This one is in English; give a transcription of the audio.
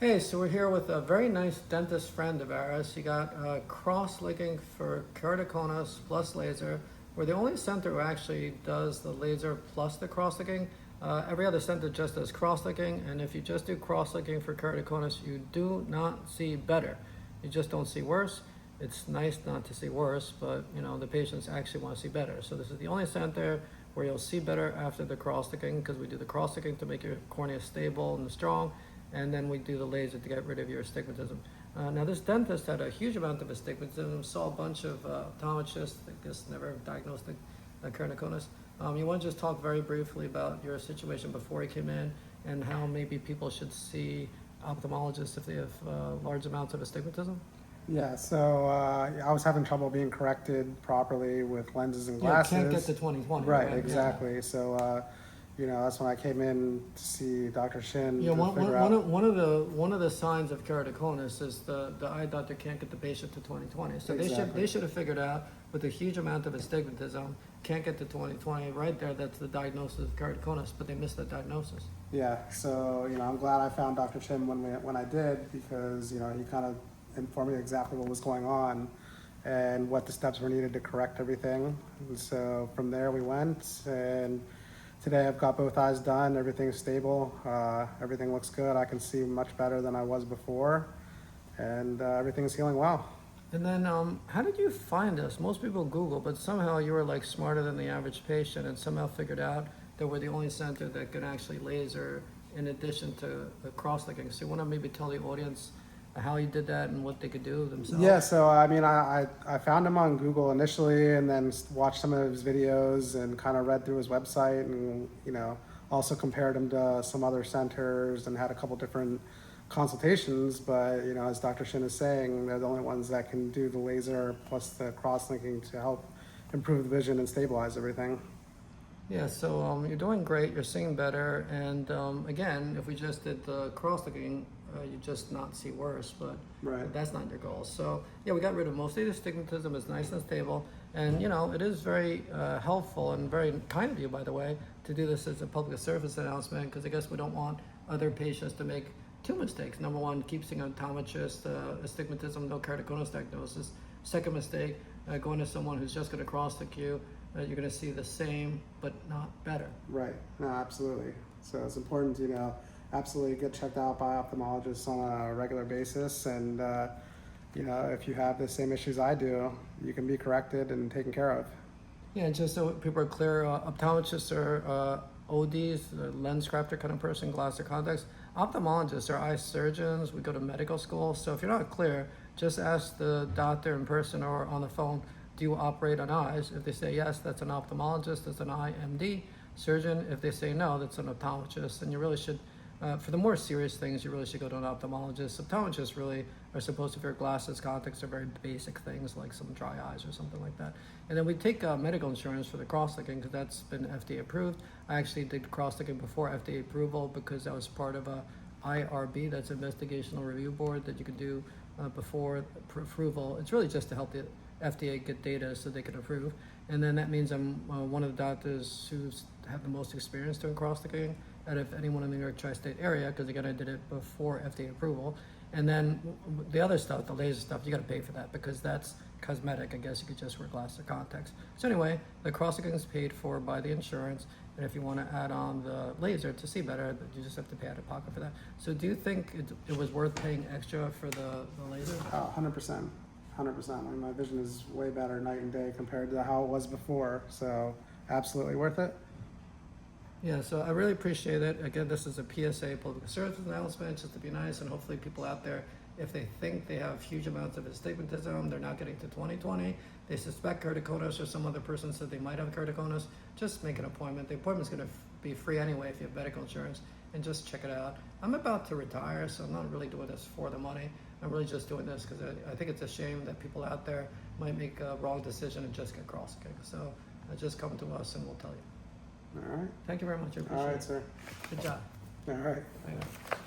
Hey, so we're here with a very nice dentist friend of ours. He got Crosslinking for keratoconus plus laser. We're the only center who actually does the laser plus the crosslinking. Every other center just does crosslinking, and if you just do crosslinking for keratoconus, you do not see better. You just don't see worse. It's nice not to see worse, but you know the patients actually want to see better. So this is the only center where you'll see better after the crosslinking, because we do the crosslinking to make your cornea stable and strong, and then we do the laser to get rid of your astigmatism. Now this dentist had a huge amount of astigmatism, saw a bunch of optometrists, I guess never diagnosed the keratoconus. You want to just talk very briefly about your situation before he came in and how maybe people should see ophthalmologists if they have large amounts of astigmatism? Yeah, so I was having trouble being corrected properly with lenses and glasses. Yeah, can't get to 20/20. Right, exactly. Yeah. So, you know, that's when I came in to see Dr. Chynn. Yeah, one of the signs of keratoconus is the eye doctor can't get the patient to 20/20. So Exactly. they should have figured out with a huge amount of astigmatism, can't get to 20/20. Right there, that's the diagnosis of keratoconus, but they missed that diagnosis. Yeah, so you know, I'm glad I found Dr. Chynn when I did, because you know he kind of informed me exactly what was going on and what the steps were needed to correct everything. And so from there we went, and today I've got both eyes done. Everything's stable. Everything looks good. I can see much better than I was before, and everything's healing well. And then, how did you find us? Most people Google, but somehow you were like smarter than the average patient, and somehow figured out that we're the only center that can actually laser in addition to the cross-linking. So you want to maybe tell the audience how you did that and what they could do themselves? Yeah, so I mean, I found him on Google initially, and then watched some of his videos and kind of read through his website, and you know, also compared him to some other centers and had a couple different consultations. But you know, as Dr. Chynn is saying, they're the only ones that can do the laser plus the cross-linking to help improve the vision and stabilize everything. Yeah, so you're doing great, you're seeing better, and again, if we just did the cross-linking, you just not see worse, but Right. that's not your goal. So yeah, we got rid of most of the astigmatism. It's nice and stable, and you know, it is very helpful and very kind of you, by the way, to do this as a public service announcement, because I guess we don't want other patients to make two mistakes. Number one, keep seeing an optometrist, astigmatism, no keratoconus diagnosis. Second mistake, going to someone who's just going to cross-link you, you're going to see the same but not better. Right. No, absolutely. So it's important to, you know, absolutely get checked out by ophthalmologists on a regular basis. And, you know, if you have the same issues I do, you can be corrected and taken care of. Yeah, and just so people are clear, optometrists are ODs, lens crafter kind of person, glass or contacts. Ophthalmologists are eye surgeons. We go to medical school. So if you're not clear, just ask the doctor in person or on the phone, do you operate on eyes? If they say yes, that's an ophthalmologist, that's an eye MD surgeon. If they say no, that's an optometrist. And you really should, for the more serious things, you really should go to an ophthalmologist. Optometrists really are supposed to wear glasses, contacts are very basic things like some dry eyes or something like that. And then we take medical insurance for the cross-linking, because that's been FDA approved. I actually did cross-linking before FDA approval, because that was part of a IRB, that's Investigational Review Board, that you can do before approval. It's really just to help the FDA get data so they can approve. And then that means I'm one of the doctors who's have the most experience doing cross-linking out of anyone in the New York tri-state area, because again, I did it before FDA approval. And then the other stuff, the laser stuff, you got to pay for that, because that's cosmetic. I guess you could just wear glasses or contacts. So anyway, the cross-linking is paid for by the insurance, and if you want to add on the laser to see better, you just have to pay out of pocket for that. So do you think it was worth paying extra for the laser? Oh, 100%. 100%. I mean, my vision is way better night and day compared to how it was before. So absolutely worth it. Yeah, so I really appreciate it. Again, this is a PSA, public service announcement, just to be nice, and hopefully people out there, if they think they have huge amounts of astigmatism, they're not getting to 20/20, they suspect keratoconus, or some other person said they might have keratoconus, just make an appointment. The appointment's going to be free anyway if you have medical insurance, and just check it out. I'm about to retire, so I'm not really doing this for the money. I'm really just doing this because I think it's a shame that people out there might make a wrong decision and just get cross-linking. So just come to us and we'll tell you. All right. Thank you very much. I appreciate it. All right, sir. Good job. All right. Hang on.